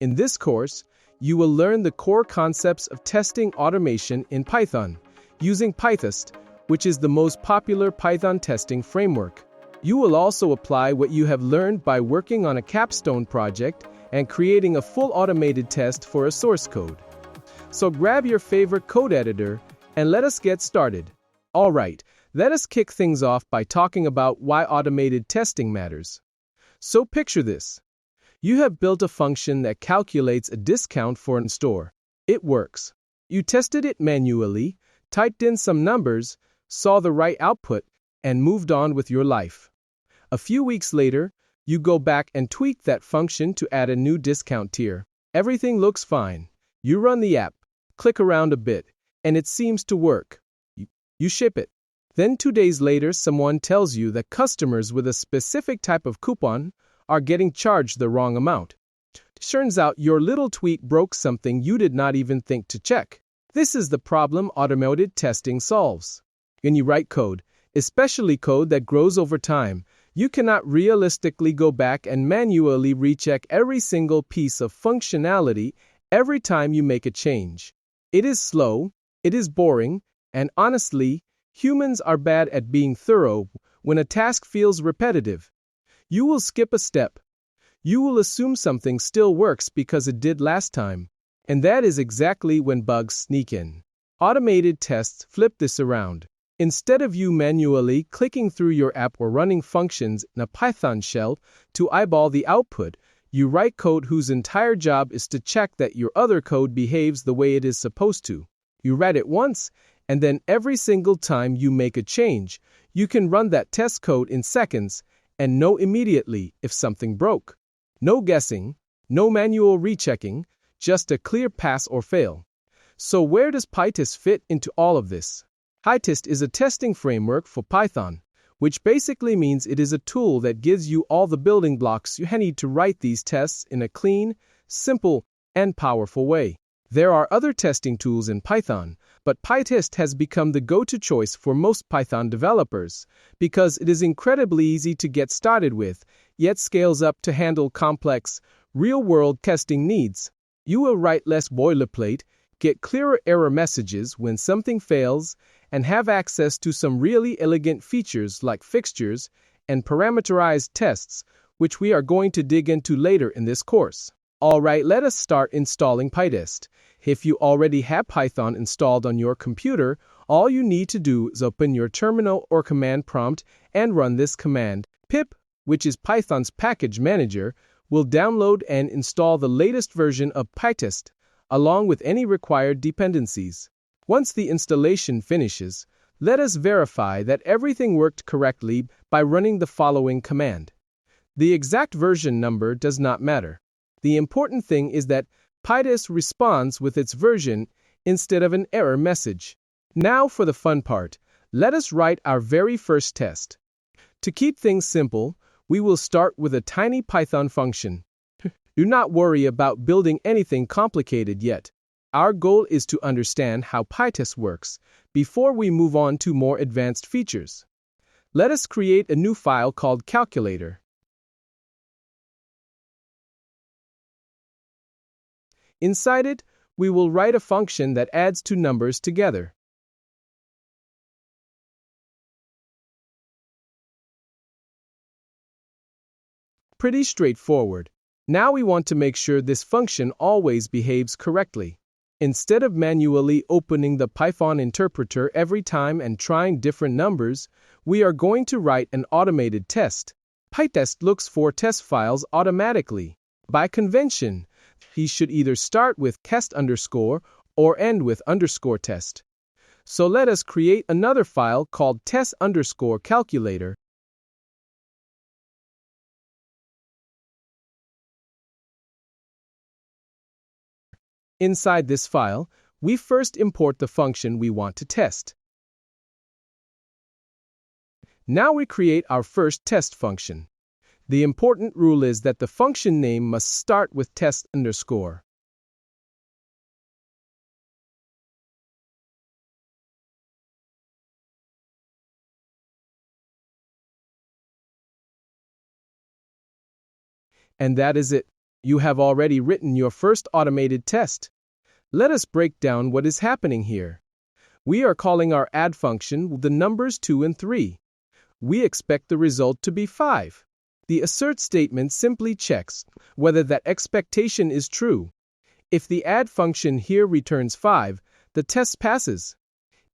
In this course, you will learn the core concepts of testing automation in Python, using PyTest, which is the most popular Python testing framework. You will also apply what you have learned by working on a Capstone project and creating a full automated test for a source code. So grab your favorite code editor and let us get started. All right, let us kick things off by talking about why automated testing matters. So picture this. You have built a function that calculates a discount for a store. It works. You tested it manually, typed in some numbers, saw the right output, and moved on with your life. A few weeks later, you go back and tweak that function to add a new discount tier. Everything looks fine. You run the app, click around a bit, and it seems to work. You ship it. Then 2 days later, someone tells you that customers with a specific type of coupon are getting charged the wrong amount. Turns out your little tweak broke something you did not even think to check. This is the problem automated testing solves. When you write code, especially code that grows over time, you cannot realistically go back and manually recheck every single piece of functionality every time you make a change. It is slow, it is boring, and honestly, humans are bad at being thorough when a task feels repetitive. You will skip a step. You will assume something still works because it did last time. And that is exactly when bugs sneak in. Automated tests flip this around. Instead of you manually clicking through your app or running functions in a Python shell to eyeball the output, you write code whose entire job is to check that your other code behaves the way it is supposed to. You write it once, and then every single time you make a change, you can run that test code in seconds and know immediately if something broke. No guessing, no manual rechecking, just a clear pass or fail. So where does PyTest fit into all of this? PyTest is a testing framework for Python, which basically means it is a tool that gives you all the building blocks you need to write these tests in a clean, simple, and powerful way. There are other testing tools in Python, but PyTest has become the go-to choice for most Python developers because it is incredibly easy to get started with, yet scales up to handle complex, real-world testing needs. You will write less boilerplate, get clearer error messages when something fails, and have access to some really elegant features like fixtures and parameterized tests, which we are going to dig into later in this course. Alright, let us start installing PyTest. If you already have Python installed on your computer, all you need to do is open your terminal or command prompt and run this command. Pip, which is Python's package manager, will download and install the latest version of PyTest, along with any required dependencies. Once the installation finishes, let us verify that everything worked correctly by running the following command. The exact version number does not matter. The important thing is that PyTest responds with its version instead of an error message. Now for the fun part, let us write our very first test. To keep things simple, we will start with a tiny Python function. Do not worry about building anything complicated yet. Our goal is to understand how PyTest works before we move on to more advanced features. Let us create a new file called calculator. Inside it, we will write a function that adds two numbers together. Pretty straightforward. Now we want to make sure this function always behaves correctly. Instead of manually opening the Python interpreter every time and trying different numbers, we are going to write an automated test. PyTest looks for test files automatically. By convention, he should either start with test underscore or end with underscore test. So let us create another file called test underscore calculator. Inside this file, we first import the function we want to test. Now we create our first test function. The important rule is that the function name must start with test underscore. And that is it. You have already written your first automated test. Let us break down what is happening here. We are calling our add function the numbers 2 and 3. We expect the result to be 5. The assert statement simply checks whether that expectation is true. If the add function here returns 5, the test passes.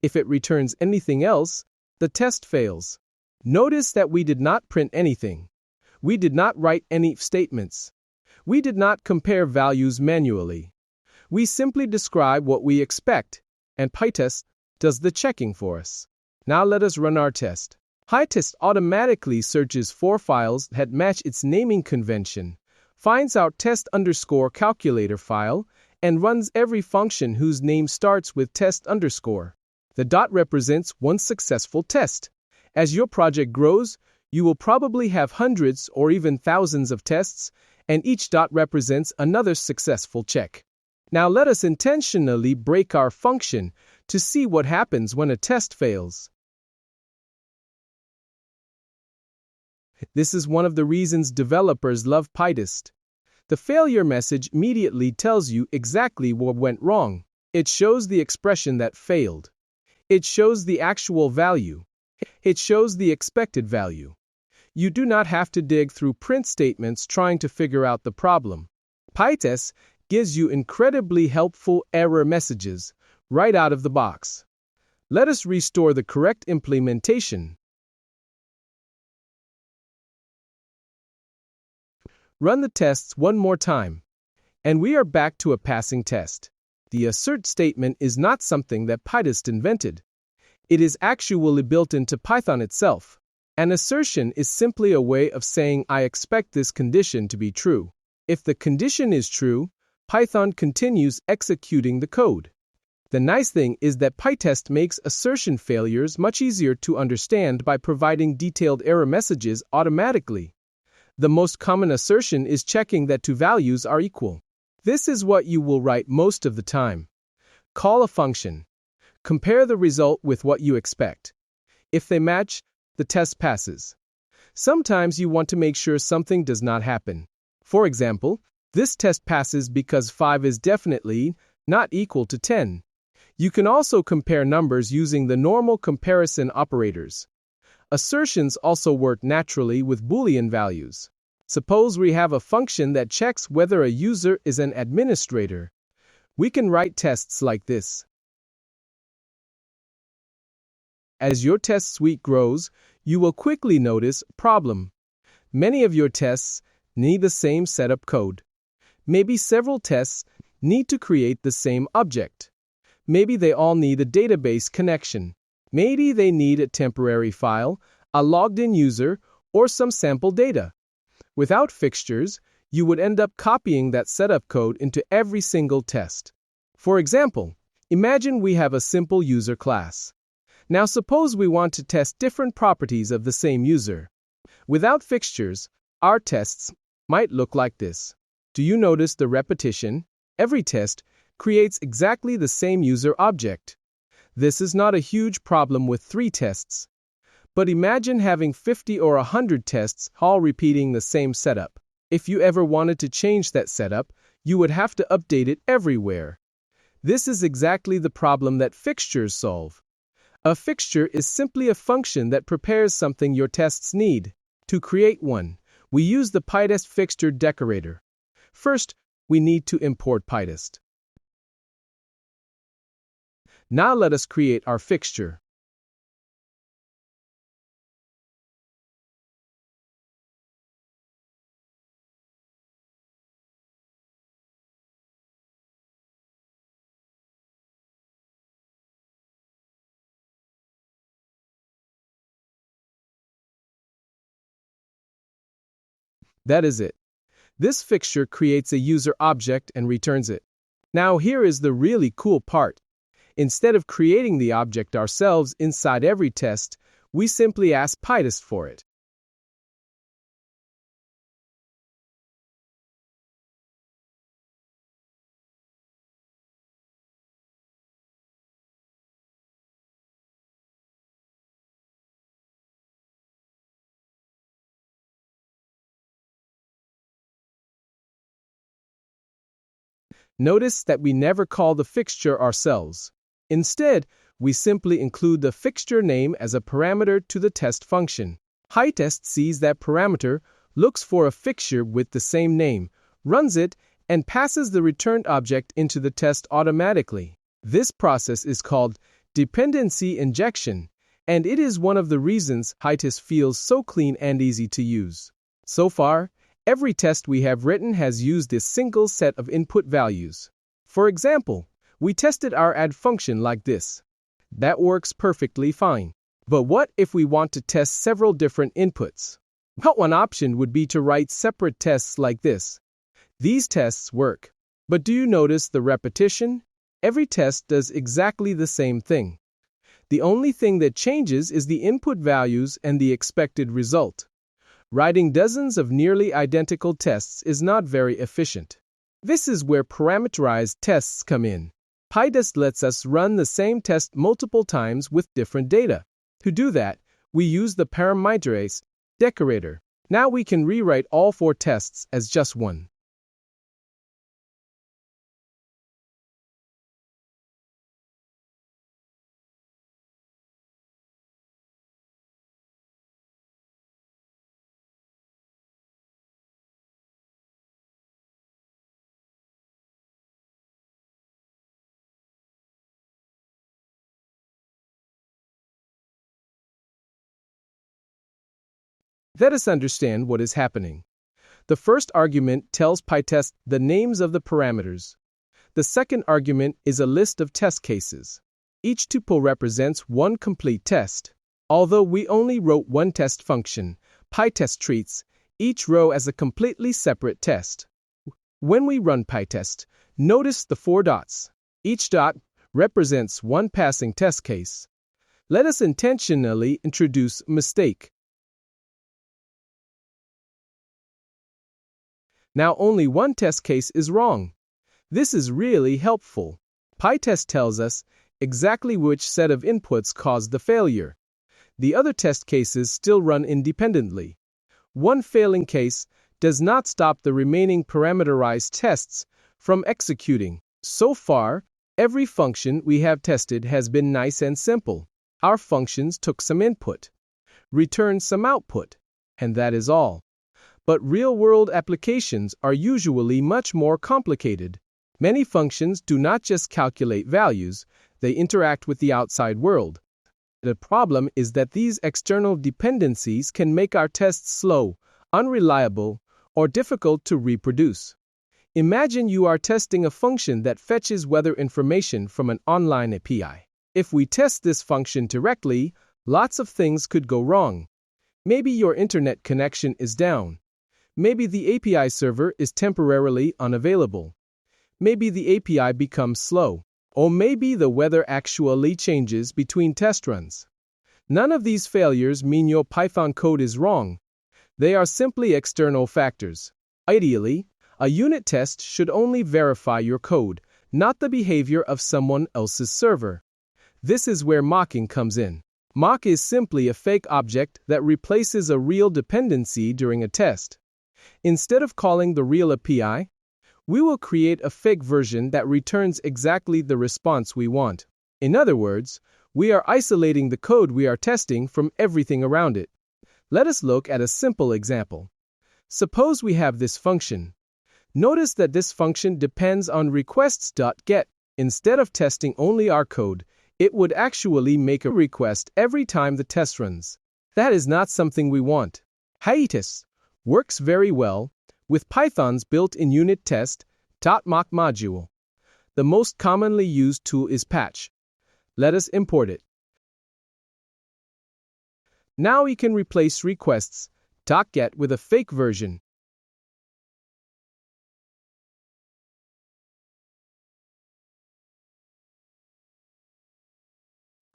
If it returns anything else, the test fails. Notice that we did not print anything. We did not write any statements. We did not compare values manually. We simply describe what we expect, and PyTest does the checking for us. Now let us run our test. PyTest automatically searches for files that match its naming convention, finds our test_calculator file, and runs every function whose name starts with test_. The dot represents one successful test. As your project grows, you will probably have hundreds or even thousands of tests, and each dot represents another successful check. Now let us intentionally break our function to see what happens when a test fails. This is one of the reasons developers love PyTest. The failure message immediately tells you exactly what went wrong. It shows the expression that failed. It shows the actual value. It shows the expected value. You do not have to dig through print statements trying to figure out the problem. PyTest gives you incredibly helpful error messages right out of the box. Let us restore the correct implementation. Run the tests one more time, and we are back to a passing test. The assert statement is not something that PyTest invented. It is actually built into Python itself. An assertion is simply a way of saying I expect this condition to be true. If the condition is true, Python continues executing the code. The nice thing is that PyTest makes assertion failures much easier to understand by providing detailed error messages automatically. The most common assertion is checking that two values are equal. This is what you will write most of the time. Call a function. Compare the result with what you expect. If they match, the test passes. Sometimes you want to make sure something does not happen. For example, this test passes because 5 is definitely not equal to 10. You can also compare numbers using the normal comparison operators. Assertions also work naturally with Boolean values. Suppose we have a function that checks whether a user is an administrator. We can write tests like this. As your test suite grows, you will quickly notice a problem. Many of your tests need the same setup code. Maybe several tests need to create the same object. Maybe they all need a database connection. Maybe they need a temporary file, a logged-in user, or some sample data. Without fixtures, you would end up copying that setup code into every single test. For example, imagine we have a simple user class. Now suppose we want to test different properties of the same user. Without fixtures, our tests might look like this. Do you notice the repetition? Every test creates exactly the same user object. This is not a huge problem with 3 tests. But imagine having 50 or 100 tests all repeating the same setup. If you ever wanted to change that setup, you would have to update it everywhere. This is exactly the problem that fixtures solve. A fixture is simply a function that prepares something your tests need. To create one, we use the PyTest fixture decorator. First, we need to import PyTest. Now let us create our fixture. That is it. This fixture creates a user object and returns it. Now here is the really cool part. Instead of creating the object ourselves inside every test, we simply ask PyTest for it. Notice that we never call the fixture ourselves. Instead, we simply include the fixture name as a parameter to the test function. PyTest sees that parameter, looks for a fixture with the same name, runs it, and passes the returned object into the test automatically. This process is called dependency injection, and it is one of the reasons PyTest feels so clean and easy to use. So far, every test we have written has used this single set of input values. For example, we tested our add function like this. That works perfectly fine. But what if we want to test several different inputs? Well, one option would be to write separate tests like this. These tests work. But do you notice the repetition? Every test does exactly the same thing. The only thing that changes is the input values and the expected result. Writing dozens of nearly identical tests is not very efficient. This is where parametrized tests come in. PyTest lets us run the same test multiple times with different data. To do that, we use the Parametrized decorator. Now we can rewrite all 4 tests as just one. Let us understand what is happening. The first argument tells PyTest the names of the parameters. The second argument is a list of test cases. Each tuple represents one complete test. Although we only wrote one test function, PyTest treats each row as a completely separate test. When we run PyTest, notice the 4 dots. Each dot represents one passing test case. Let us intentionally introduce a mistake. Now only one test case is wrong. This is really helpful. PyTest tells us exactly which set of inputs caused the failure. The other test cases still run independently. One failing case does not stop the remaining parameterized tests from executing. So far, every function we have tested has been nice and simple. Our functions took some input, returned some output, and that is all. But real-world applications are usually much more complicated. Many functions do not just calculate values, they interact with the outside world. The problem is that these external dependencies can make our tests slow, unreliable, or difficult to reproduce. Imagine you are testing a function that fetches weather information from an online API. If we test this function directly, lots of things could go wrong. Maybe your internet connection is down. Maybe the API server is temporarily unavailable. Maybe the API becomes slow. Or maybe the weather actually changes between test runs. None of these failures mean your Python code is wrong. They are simply external factors. Ideally, a unit test should only verify your code, not the behavior of someone else's server. This is where mocking comes in. Mock is simply a fake object that replaces a real dependency during a test. Instead of calling the real API, we will create a fake version that returns exactly the response we want. In other words, we are isolating the code we are testing from everything around it. Let us look at a simple example. Suppose we have this function. Notice that this function depends on requests.get. Instead of testing only our code, it would actually make a request every time the test runs. That is not something we want. PyTest works very well with Python's built-in unit test .mock module. The most commonly used tool is patch. Let us import it. Now we can replace requests.get with a fake version.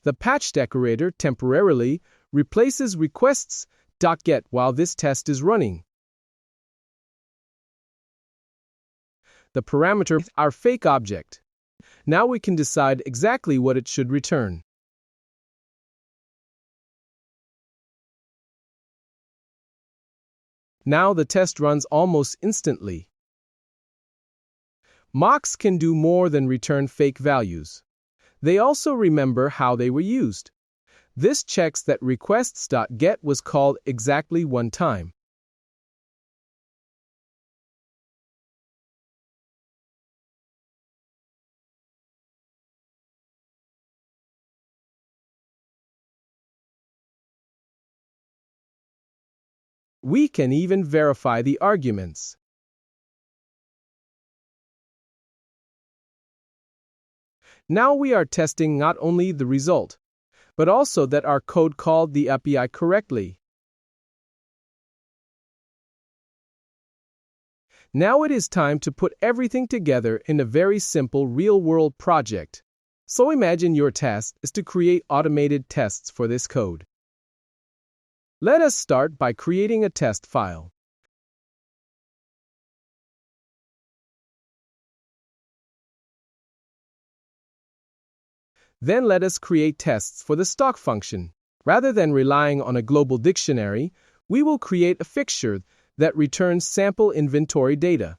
The patch decorator temporarily replaces requests.get while this test is running. The parameter is our fake object. Now we can decide exactly what it should return. Now the test runs almost instantly. Mocks can do more than return fake values. They also remember how they were used. This checks that requests.get was called exactly one time. We can even verify the arguments. Now we are testing not only the result, but also that our code called the API correctly. Now it is time to put everything together in a very simple real-world project. So imagine your task is to create automated tests for this code. Let us start by creating a test file. Then let us create tests for the stock function. Rather than relying on a global dictionary, we will create a fixture that returns sample inventory data.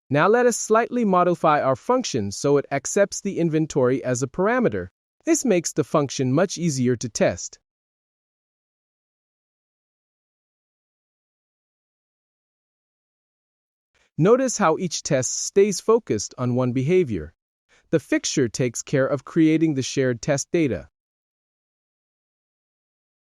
Now let us slightly modify our function so it accepts the inventory as a parameter. This makes the function much easier to test. Notice how each test stays focused on one behavior. The fixture takes care of creating the shared test data.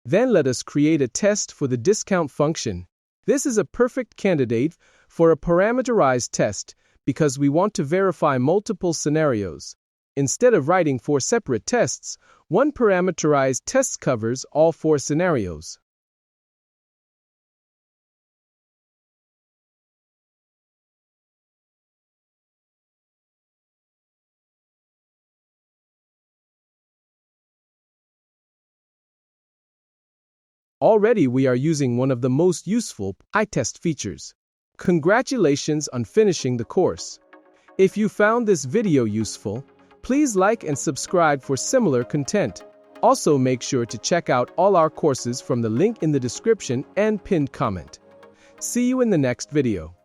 Then let us create a test for the discount function. This is a perfect candidate for a parameterized test because we want to verify multiple scenarios. Instead of writing 4 separate tests, one parameterized test covers all 4 scenarios. Already we are using one of the most useful PyTest features. Congratulations on finishing the course. If you found this video useful, please like and subscribe for similar content. Also make sure to check out all our courses from the link in the description and pinned comment. See you in the next video.